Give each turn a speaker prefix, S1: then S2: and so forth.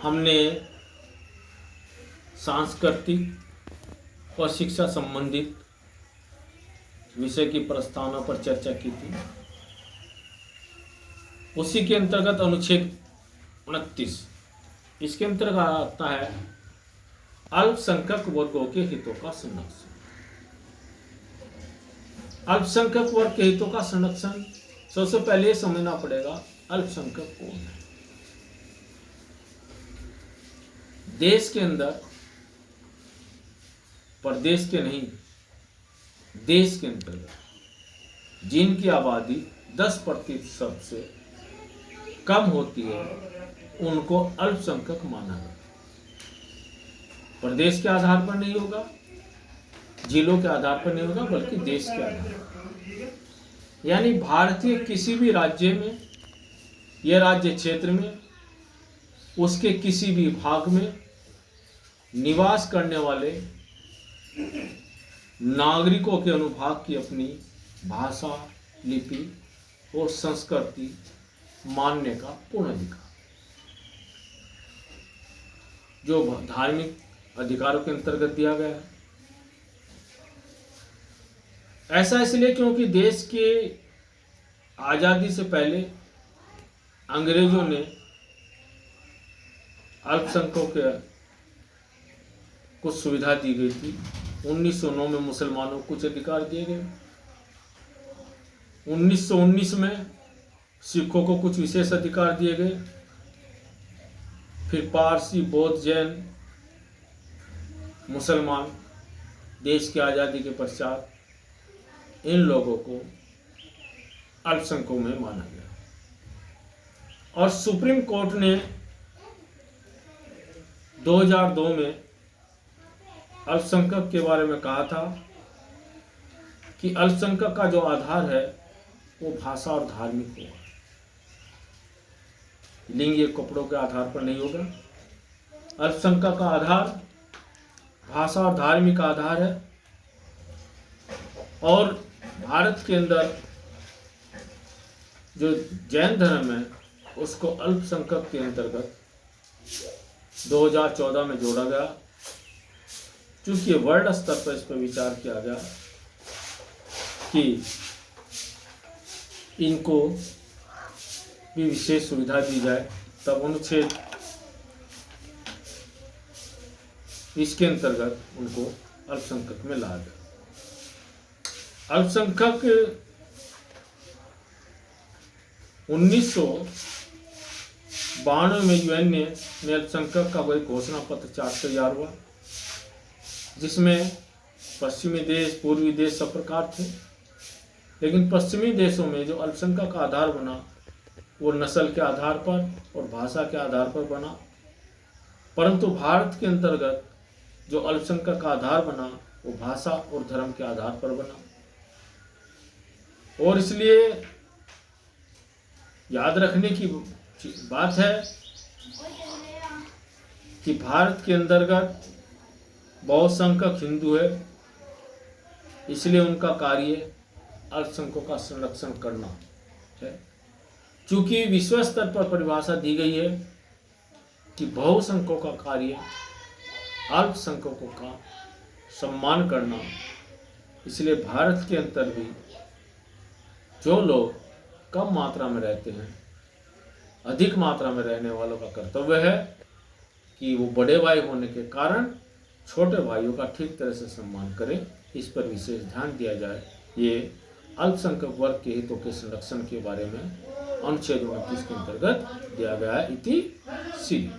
S1: हमने सांस्कृतिक और शिक्षा संबंधित विषय की प्रस्तावना पर चर्चा की थी। उसी के अंतर्गत अनुच्छेद 29 इसके अंतर्गत आता है अल्पसंख्यक वर्गों के हितों का संरक्षण। अल्पसंख्यक वर्ग के हितों का संरक्षण, सबसे पहले समझना पड़ेगा अल्पसंख्यक कौन है। देश के अंदर, प्रदेश के नहीं, देश के अंतर्गत जिनकी आबादी 10% से कम होती है उनको अल्पसंख्यक माना गया। प्रदेश के आधार पर नहीं होगा, जिलों के आधार पर नहीं होगा, बल्कि देश के आधार पर। यानी भारतीय किसी भी राज्य में या राज्य क्षेत्र में उसके किसी भी भाग में निवास करने वाले नागरिकों के अनुभाग की अपनी भाषा, लिपि और संस्कृति मानने का पूर्ण अधिकार, जो धार्मिक अधिकारों के अंतर्गत दिया गया है। ऐसा इसलिए क्योंकि देश के आजादी से पहले अंग्रेजों ने अल्पसंख्यकों के कुछ सुविधा दी गई थी। 1909 में मुसलमानों को कुछ अधिकार दिए गए। 1919 में सिखों को कुछ विशेष अधिकार दिए गए। फिर पारसी, बौद्ध, जैन, मुसलमान, देश की आज़ादी के पश्चात इन लोगों को अल्पसंख्यकों में माना गया। और सुप्रीम कोर्ट ने 2002 में अल्पसंख्यक के बारे में कहा था कि अल्पसंख्यक का जो आधार है वो भाषा और धार्मिक होगा, लिंग या कपड़ों के आधार पर नहीं होगा। अल्पसंख्यक का आधार भाषा और धार्मिक आधार है। और भारत के अंदर जो जैन धर्म है उसको अल्पसंख्यक के अंतर्गत 2014 में जोड़ा गया, क्योंकि वर्ल्ड स्तर पर इस पर विचार किया गया कि इनको भी विशेष सुविधा दी जाए। तब अनुच्छेद इसके अंतर्गत उनको अल्पसंख्यक में लाया गया। अल्पसंख्यक 1992 में यूएन ने अल्पसंख्यक का कोई घोषणा पत्र चार्ट तैयार हुआ, जिसमें पश्चिमी देश, पूर्वी देश सब प्रकार थे। लेकिन पश्चिमी देशों में जो अल्पसंख्यक का आधार बना वो नस्ल के आधार पर और भाषा के आधार पर बना, परंतु भारत के अंतर्गत जो अल्पसंख्यक का आधार बना वो भाषा और धर्म के आधार पर बना। और इसलिए याद रखने की बात है कि भारत के अंतर्गत बहुसंख्यक हिंदू है, इसलिए उनका कार्य अल्पसंख्यकों का संरक्षण करना है। चूंकि विश्व स्तर पर परिभाषा दी गई है कि बहुसंख्यकों का कार्य अल्पसंख्यकों का सम्मान करना, इसलिए भारत के अंदर भी जो लोग कम मात्रा में रहते हैं, अधिक मात्रा में रहने वालों का कर्तव्य है कि वो बड़े भाई होने के कारण छोटे भाइयों का ठीक तरह से सम्मान करें। इस पर विशेष ध्यान दिया जाए। ये अल्पसंख्यक वर्ग के हितों के संरक्षण के बारे में अनुच्छेद 29 के अंतर्गत दिया गया है। इति सी।